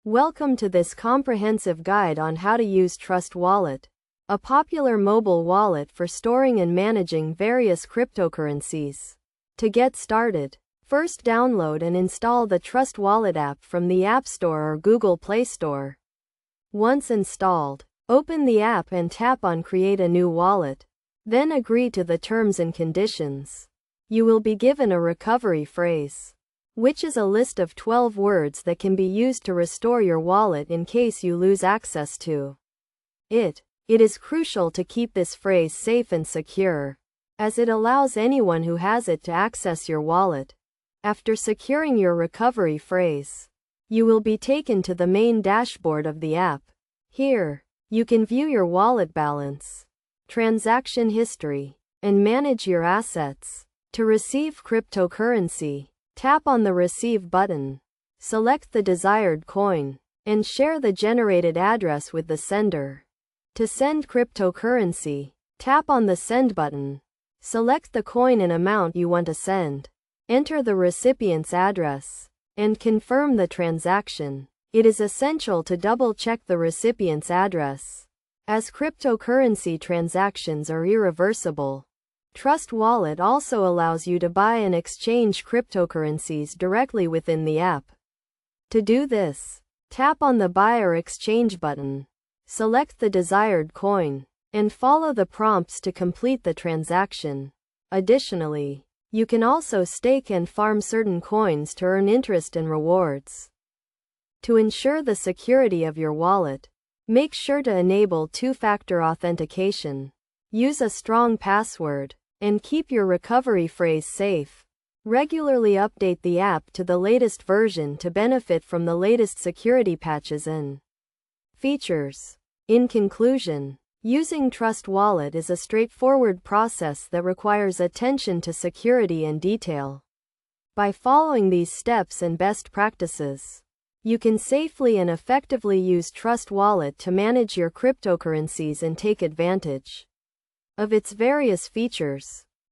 Welcome to this comprehensive guide on how to use Trust Wallet, a popular mobile wallet for storing and managing various cryptocurrencies. To get started, first download and install the Trust Wallet app from the App Store or Google Play Store. Once installed, open the app and tap on Create a new wallet. Then agree to the terms and conditions. You will be given a recovery phrase, which is a list of 12 words that can be used to restore your wallet in case you lose access to it. It is crucial to keep this phrase safe and secure, as it allows anyone who has it to access your wallet. After securing your recovery phrase, you will be taken to the main dashboard of the app. Here, you can view your wallet balance, transaction history, and manage your assets. To receive cryptocurrency, tap on the Receive button, select the desired coin, and share the generated address with the sender. To send cryptocurrency, tap on the Send button, select the coin and amount you want to send, enter the recipient's address, and confirm the transaction. It is essential to double-check the recipient's address, as cryptocurrency transactions are irreversible. Trust Wallet also allows you to buy and exchange cryptocurrencies directly within the app. To do this, tap on the Buy or Exchange button, select the desired coin, and follow the prompts to complete the transaction. Additionally, you can also stake and farm certain coins to earn interest and rewards. To ensure the security of your wallet, make sure to enable two-factor authentication. Use a strong password, and keep your recovery phrase safe. Regularly update the app to the latest version to benefit from the latest security patches and features. In conclusion, using Trust Wallet is a straightforward process that requires attention to security and detail. By following these steps and best practices, you can safely and effectively use Trust Wallet to manage your cryptocurrencies and take advantage of its various features.